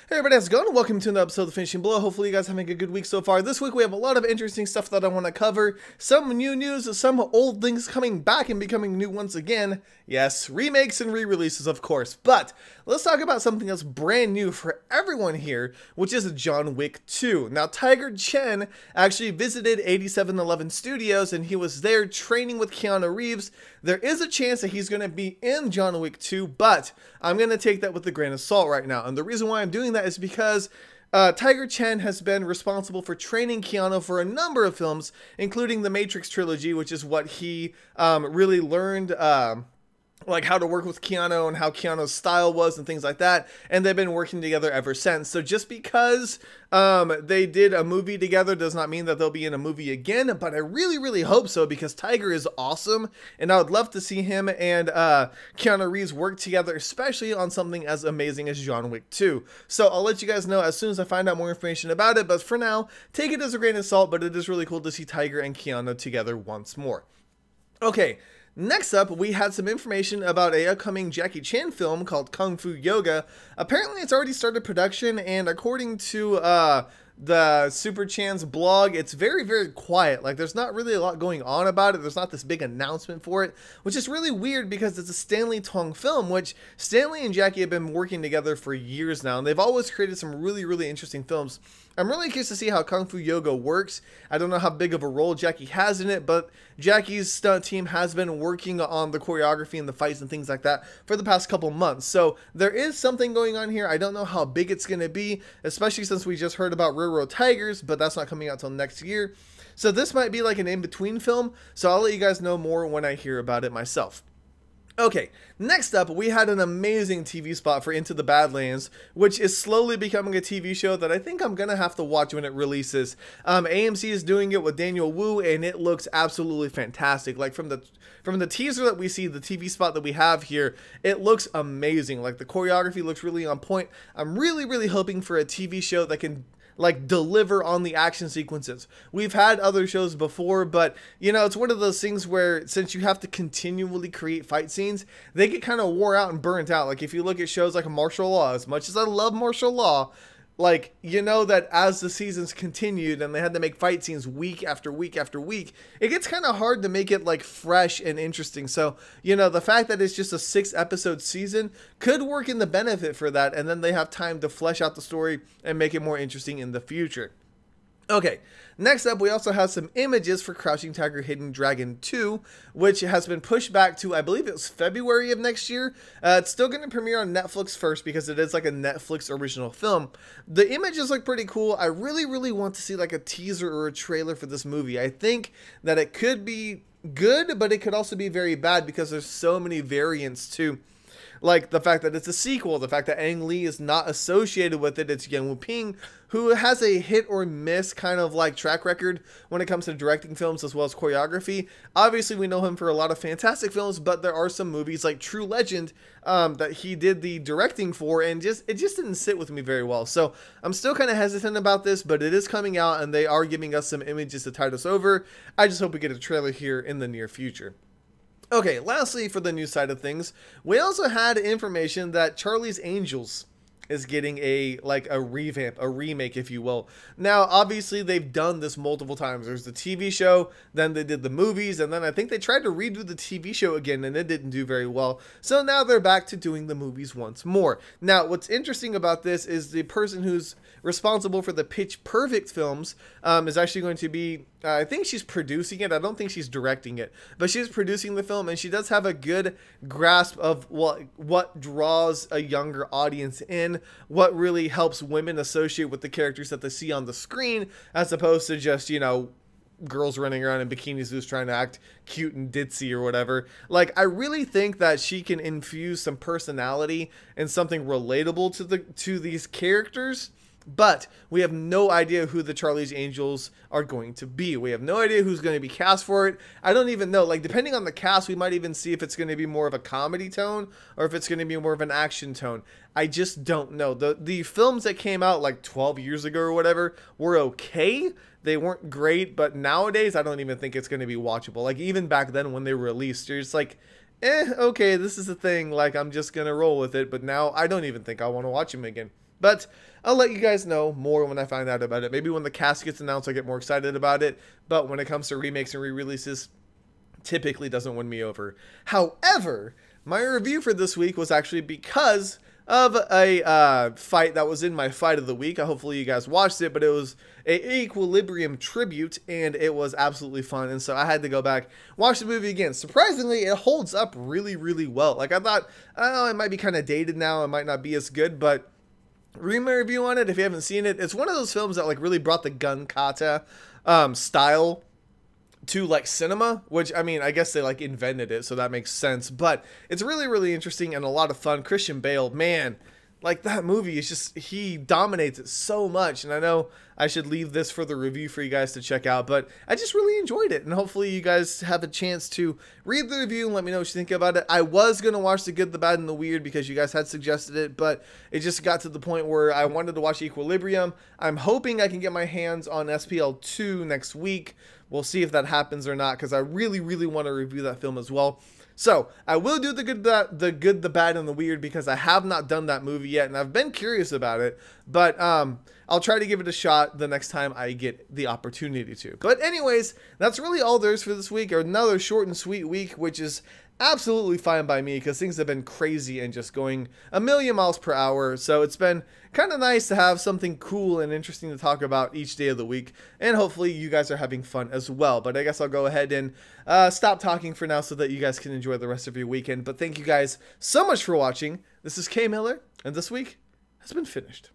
Hey everybody, how's it going? Welcome to another episode of The Finishing Blow. Hopefully you guys are having a good week so far. This week we have a lot of interesting stuff that I want to cover. Some new news, some old things coming back and becoming new once again. Yes, remakes and re-releases of course. But let's talk about something that's brand new for everyone here, which is John Wick 2. Now Tiger Chen actually visited 8711 Studios and he was there training with Keanu Reeves. There is a chance that he's going to be in John Wick 2, but I'm going to take that with a grain of salt right now. And the reason why I'm doing that is because Tiger Chen has been responsible for training Keanu for a number of films, including the Matrix trilogy, which is what he really learned like how to work with Keanu and how Keanu's style was and things like that, and they've been working together ever since. So just because they did a movie together does not mean that they'll be in a movie again, but I really hope so, because Tiger is awesome and I would love to see him and Keanu Reeves work together, especially on something as amazing as John Wick 2. So I'll let you guys know as soon as I find out more information about it, but for now, take it as a grain of salt, but it is really cool to see Tiger and Keanu together once more. Okay. Next up, we had some information about a upcoming Jackie Chan film called Kung Fu Yoga. Apparently, it's already started production, and according to the Super Chan's blog, it's very quiet. Like, there's not really a lot going on about it. There's not this big announcement for it, which is really weird because it's a Stanley Tong film, which Stanley and Jackie have been working together for years now, and they've always created some really interesting films. I'm really curious to see how Kung Fu Yoga works. I don't know how big of a role Jackie has in it, but Jackie's stunt team has been working on the choreography and the fights and things like that for the past couple months. So there is something going on here. I don't know how big it's going to be, especially since we just heard about Railroad Tigers, but that's not coming out till next year. So this might be like an in-between film, so I'll let you guys know more when I hear about it myself. Okay, next up, we had an amazing TV spot for Into the Badlands, which is slowly becoming a TV show that I think I'm going to have to watch when it releases. AMC is doing it with Daniel Wu, and it looks absolutely fantastic. Like, from the teaser that we see, the TV spot that we have here, it looks amazing. Like, the choreography looks really on point. I'm really hoping for a TV show that can like deliver on the action sequences. We've had other shows before, but you know, it's one of those things where since you have to continually create fight scenes, they get kind of wore out and burnt out. Like if you look at shows like Martial Law, as much as I love Martial Law, like, you know that as the seasons continued and they had to make fight scenes week after week after week, it gets kind of hard to make it like fresh and interesting. So, you know, the fact that it's just a 6-episode season could work in the benefit for that, and then they have time to flesh out the story and make it more interesting in the future. Okay, next up, we also have some images for Crouching Tiger, Hidden Dragon 2, which has been pushed back to, I believe it was February of next year. It's still going to premiere on Netflix first because it is like a Netflix original film. The images look pretty cool. I really want to see like a teaser or a trailer for this movie. I think that it could be good, but it could also be very bad because there's so many variants too. Like the fact that it's a sequel, the fact that Ang Lee is not associated with it. It's Yang Wu-ping, who has a hit or miss kind of like track record when it comes to directing films as well as choreography. Obviously, we know him for a lot of fantastic films, but there are some movies like True Legend that he did the directing for, and it just didn't sit with me very well. So I'm still kind of hesitant about this, but it is coming out, and they are giving us some images to tide us over. I just hope we get a trailer here in the near future. Okay, lastly, for the news side of things, we also had information that Charlie's Angels is getting a revamp, a remake, if you will. Now, obviously, they've done this multiple times. There's the TV show, then they did the movies, and then I think they tried to redo the TV show again, and it didn't do very well. So now they're back to doing the movies once more. Now, what's interesting about this is the person who's responsible for the Pitch Perfect films is actually going to be, I think she's producing it. I don't think she's directing it, but she's producing the film, and she does have a good grasp of what draws a younger audience in, what really helps women associate with the characters that they see on the screen, as opposed to just, you know, girls running around in bikinis who's trying to act cute and ditzy or whatever. Like, I really think that she can infuse some personality and something relatable to these characters. But we have no idea who the Charlie's Angels are going to be. We have no idea who's going to be cast for it. I don't even know. Like, depending on the cast, we might even see if it's going to be more of a comedy tone or if it's going to be more of an action tone. I just don't know. The films that came out like 12 years ago or whatever were okay. They weren't great, but nowadays I don't even think it's going to be watchable. Like, even back then when they were released, you're just like, okay, this is a thing. Like, I'm just going to roll with it. But now I don't even think I want to watch them again. But I'll let you guys know more when I find out about it. Maybe when the cast gets announced, I get more excited about it. But when it comes to remakes and re-releases, typically doesn't win me over. However, my review for this week was actually because of a fight that was in my fight of the week. Hopefully you guys watched it, but it was a Equilibrium tribute, and it was absolutely fun. And so I had to go back, watch the movie again. Surprisingly, it holds up really, really well. Like, I thought, oh, it might be kind of dated now, it might not be as good, but read my review on it if you haven't seen it. It's one of those films that like really brought the gun kata style to like cinema, which, I mean, I guess they like invented it, so that makes sense. But it's really, really interesting and a lot of fun. Christian Bale, man, like that movie is just, he dominates it so much. And I know I should leave this for the review for you guys to check out, but I just really enjoyed it. And hopefully you guys have a chance to read the review and let me know what you think about it. I was going to watch The Good, the Bad, and the Weird because you guys had suggested it, but it just got to the point where I wanted to watch Equilibrium. I'm hoping I can get my hands on SPL 2 next week. We'll see if that happens or not, because I really, really want to review that film as well. So I will do the good, the bad, and the weird because I have not done that movie yet, and I've been curious about it. But I'll try to give it a shot the next time I get the opportunity to. But anyways, that's really all there is for this week. Another short and sweet week, which is absolutely fine by me because things have been crazy and just going a million miles per hour. So it's been kind of nice to have something cool and interesting to talk about each day of the week, and hopefully you guys are having fun as well. But I guess I'll go ahead and stop talking for now so that you guys can enjoy the rest of your weekend. But thank you guys so much for watching. This is K Miller, and this week has been finished.